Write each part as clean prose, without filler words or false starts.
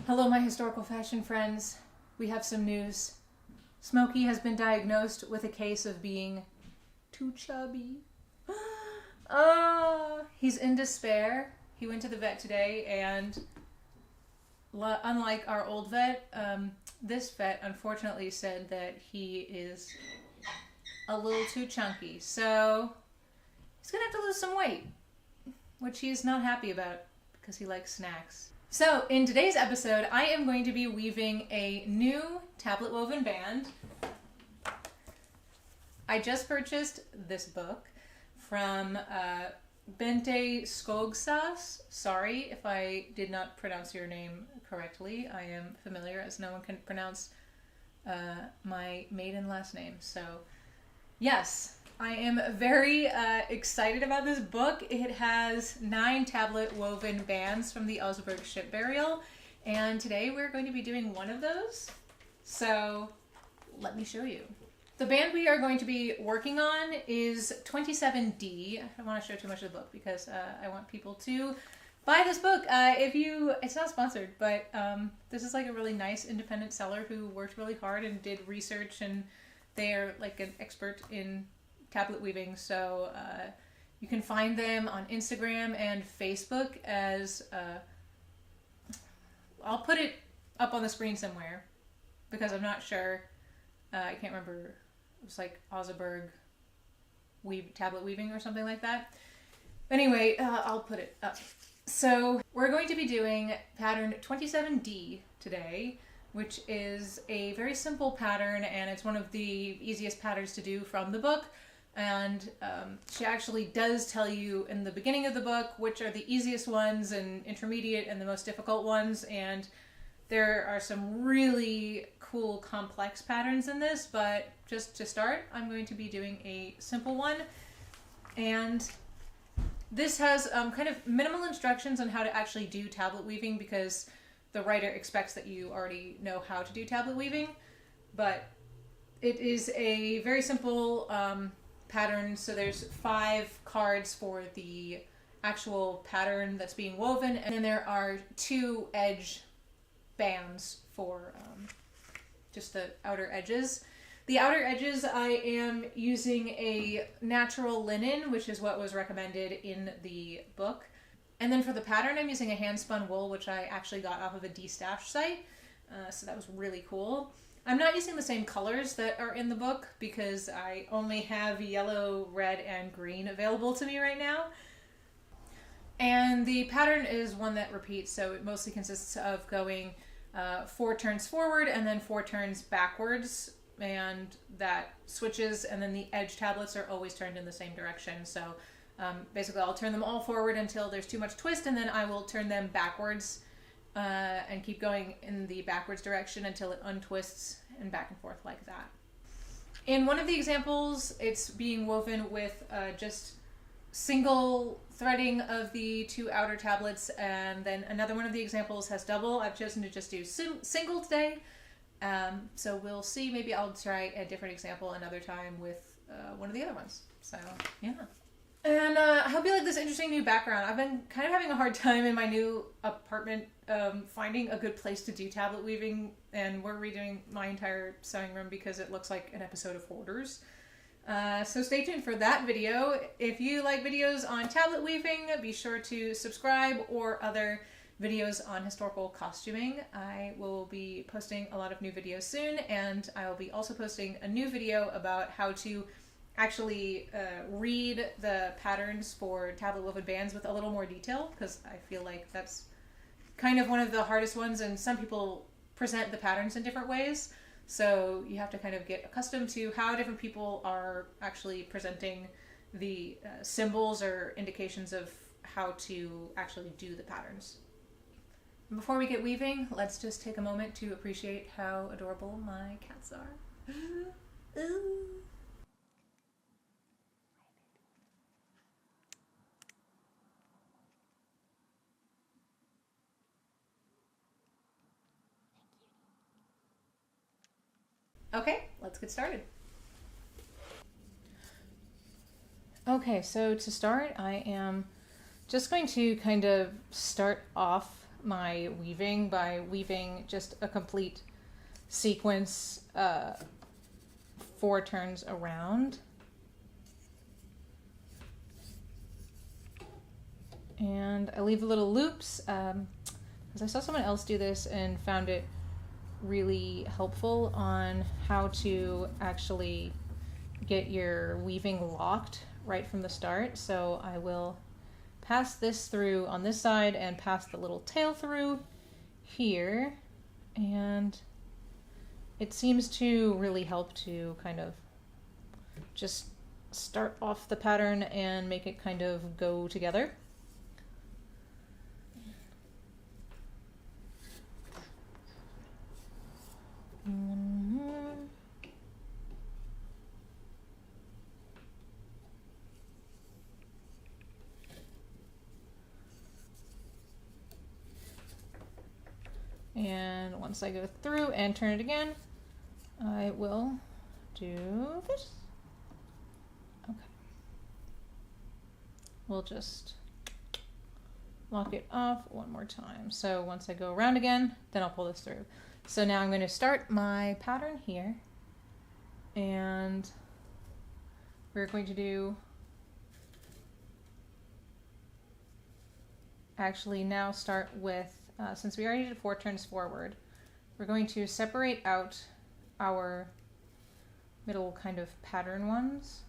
Hello, my historical fashion friends. We have some news. Smokey has been diagnosed with a case of being too chubby. He's in despair. He went to the vet today, and unlike our old vet, this vet unfortunately said that he is a little too chunky. So he's gonna have to lose some weight, which he's not happy about because he likes snacks. So in today's episode, I am going to be weaving a new tablet woven band. I just purchased this book from Bente Skogsaas. Sorry if I did not pronounce your name correctly. I am familiar, as no one can pronounce my maiden last name. So yes, I am very excited about this book. It has 9 tablet woven bands from the Oseberg ship burial, and today we're going to be doing one of those. So let me show you. The band we are going to be working on is 27D. I don't want to show too much of the book because I want people to buy this book. It's not sponsored, but this is like a really nice independent seller who worked really hard and did research, and they're like an expert in tablet weaving. So you can find them on Instagram and Facebook as I'll put it up on the screen somewhere because I'm not sure. I can't remember. It was like Oseberg tablet weaving or something like that. Anyway, I'll put it up. So we're going to be doing pattern 27D today, which is a very simple pattern, and it's one of the easiest patterns to do from the book. And she actually does tell you in the beginning of the book which are the easiest ones and intermediate and the most difficult ones, and there are some really cool complex patterns in this, but just to start, I'm going to be doing a simple one. And this has kind of minimal instructions on how to actually do tablet weaving because the writer expects that you already know how to do tablet weaving, but it is a very simple pattern. So there's 5 cards for the actual pattern that's being woven, and then there are 2 edge bands for just the outer edges. The outer edges, I am using a natural linen, which is what was recommended in the book. And then for the pattern, I'm using a hand spun wool, which I actually got off of a de-stash site. So that was really cool. I'm not using the same colors that are in the book because I only have yellow, red, and green available to me right now. And the pattern is one that repeats, so it mostly consists of going 4 turns forward and then 4 turns backwards, and that switches, and then the edge tablets are always turned in the same direction. So basically I'll turn them all forward until there's too much twist, and then I will turn them backwards and keep going in the backwards direction until it untwists, and back and forth like that. In one of the examples, it's being woven with just single threading of the 2 outer tablets, and then another one of the examples has double. I've chosen to just do single today, so we'll see. Maybe I'll try a different example another time with one of the other ones. So yeah. And I hope you like this interesting new background. I've been kind of having a hard time in my new apartment finding a good place to do tablet weaving, and we're redoing my entire sewing room because it looks like an episode of Hoarders. So stay tuned for that video. If you like videos on tablet weaving, be sure to subscribe, or other videos on historical costuming. I will be posting a lot of new videos soon, and I will be also posting a new video about how to actually read the patterns for tablet woven bands with a little more detail, because I feel like that's kind of one of the hardest ones, and some people present the patterns in different ways. So you have to kind of get accustomed to how different people are actually presenting the symbols or indications of how to actually do the patterns. Before we get weaving, let's just take a moment to appreciate how adorable my cats are. Ooh. Okay, let's get started. Okay, so to start, I am just going to kind of start off my weaving by weaving just a complete sequence 4 turns around. And I leave the little loops because I saw someone else do this and found it really helpful on how to actually get your weaving locked right from the start. So I will pass this through on this side and pass the little tail through here, and it seems to really help to kind of just start off the pattern and make it kind of go together. And once I go through and turn it again, I will do this. Okay. We'll just lock it off one more time. So once I go around again, then I'll pull this through. So now I'm going to start my pattern here, and we're going to do, actually now start with, since we already did 4 turns forward, we're going to separate out our middle kind of pattern ones,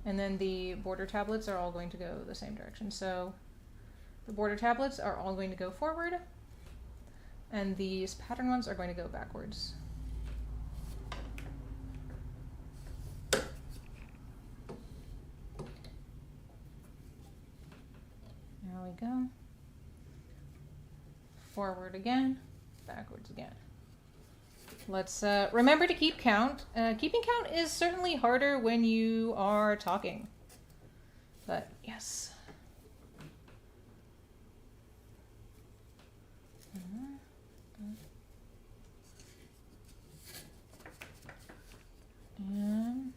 and then the border tablets are all going to go the same direction. So the border tablets are all going to go forward, and these pattern ones are going to go backwards. There we go. Forward again, backwards again. Let's remember to keep count. Keeping count is certainly harder when you are talking, but yes. And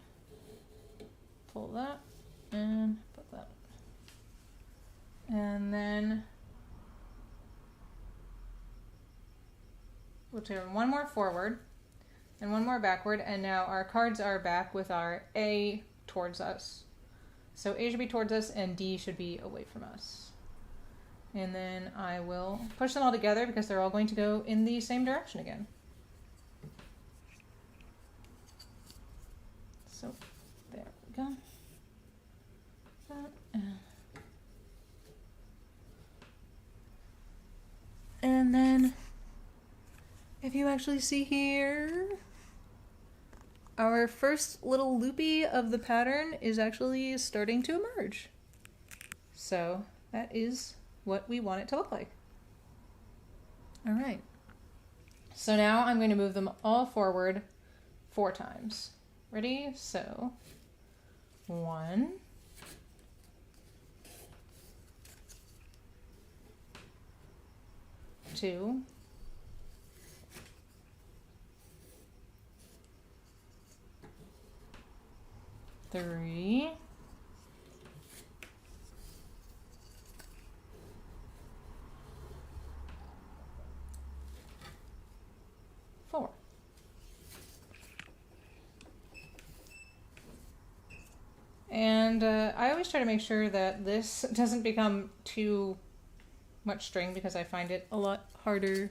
pull that and put that. And then we'll turn one more forward and one more backward, and now our cards are back with our A towards us. So A should be towards us and D should be away from us. And then I will push them all together because they're all going to go in the same direction again. So there we go. And then if you actually see here, our first little loopy of the pattern is actually starting to emerge. So that is what we want it to look like. All right. So now I'm going to move them all forward 4 times. Ready? So 1, 2, 3, 4. And I always try to make sure that this doesn't become too much string because I find it a lot harder.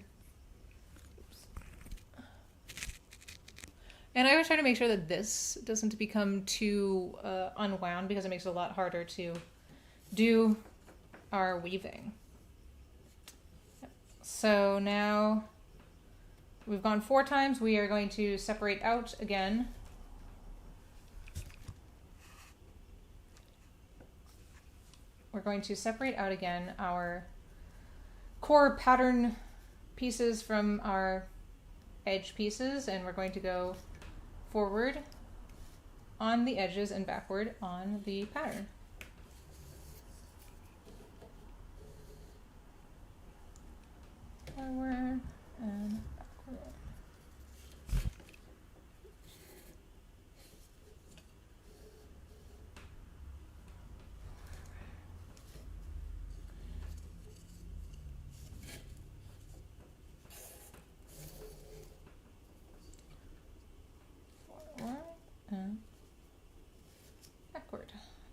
And I always try to make sure that this doesn't become too unwound because it makes it a lot harder to do our weaving. So now we've gone 4 times. We are going to separate out again. We're going to separate out again our core pattern pieces from our edge pieces, and we're going to go forward on the edges and backward on the pattern. Forward and backward.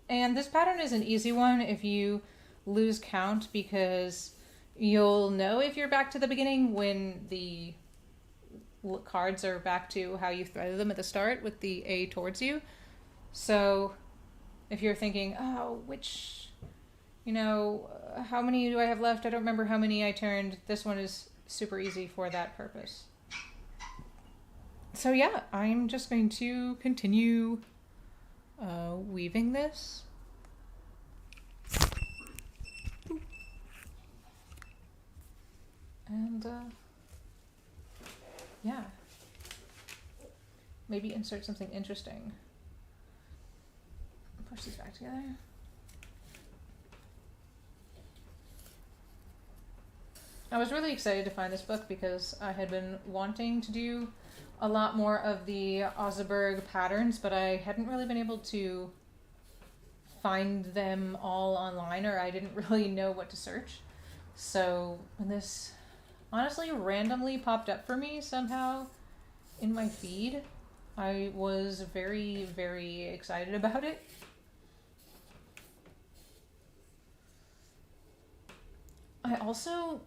And this pattern is an easy one if you lose count, because you'll know if you're back to the beginning when the cards are back to how you threaded them at the start with the A towards you. So if you're thinking, oh, how many do I have left? I don't remember how many I turned. This one is super easy for that purpose. So yeah, I'm just going to continue weaving this. And yeah, maybe insert something interesting. Push these back together. I was really excited to find this book because I had been wanting to do a lot more of the Oseberg patterns, but I hadn't really been able to find them all online, or I didn't really know what to search. So when this honestly randomly popped up for me somehow in my feed, I was very, very excited about it. I also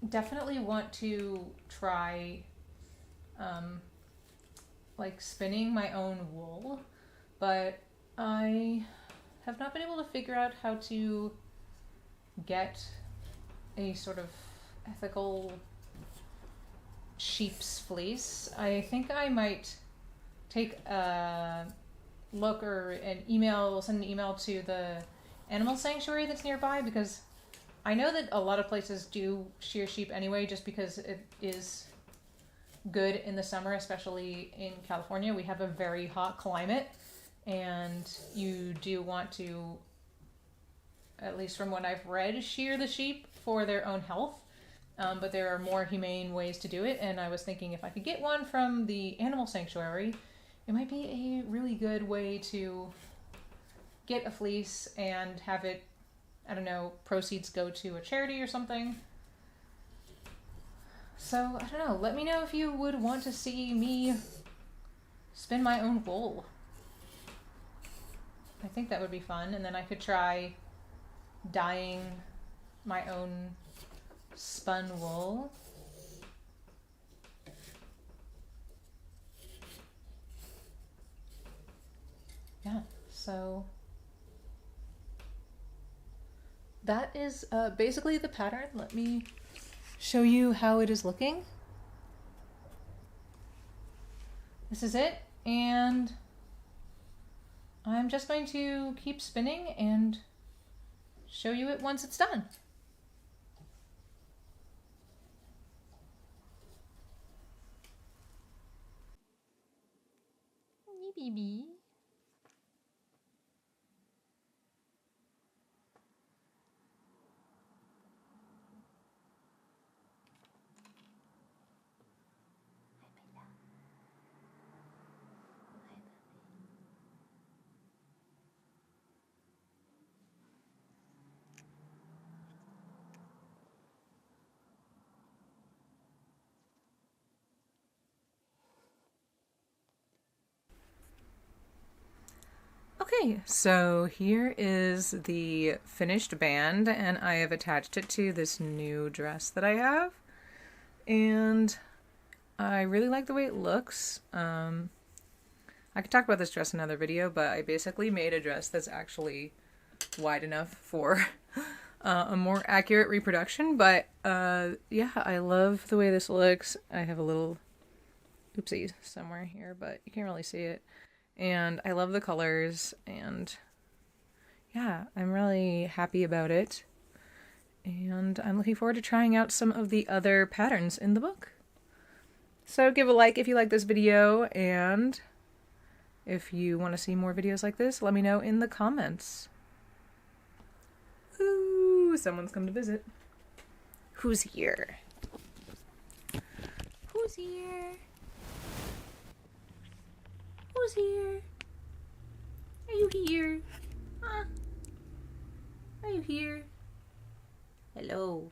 definitely want to try like spinning my own wool, but I have not been able to figure out how to get a sort of ethical sheep's fleece. I think I might take a look or send an email to the animal sanctuary that's nearby, because I know that a lot of places do shear sheep anyway, just because it is good in the summer, especially in California. We have a very hot climate, and you do want to, at least from what I've read, shear the sheep for their own health. But there are more humane ways to do it, and I was thinking if I could get one from the animal sanctuary, it might be a really good way to get a fleece and have it, I don't know, proceeds go to a charity or something. So, I don't know, let me know if you would want to see me spin my own wool. I think that would be fun, and then I could try dyeing my own spun wool. Yeah, so that is basically the pattern. Let me show you how it is looking. This is it, and I'm just going to keep spinning and show you it once it's done. Baby. Okay, so here is the finished band, and I have attached it to this new dress that I have, and I really like the way it looks. I could talk about this dress in another video, but I basically made a dress that's actually wide enough for a more accurate reproduction, but yeah, I love the way this looks. I have a little oopsie somewhere here, but you can't really see it. And I love the colors, and yeah, I'm really happy about it. And I'm looking forward to trying out some of the other patterns in the book. So give a like if you like this video, and if you want to see more videos like this, let me know in the comments. Ooh, someone's come to visit. Who's here? Who's here? Who's here? Are you here? Huh? Are you here? Hello.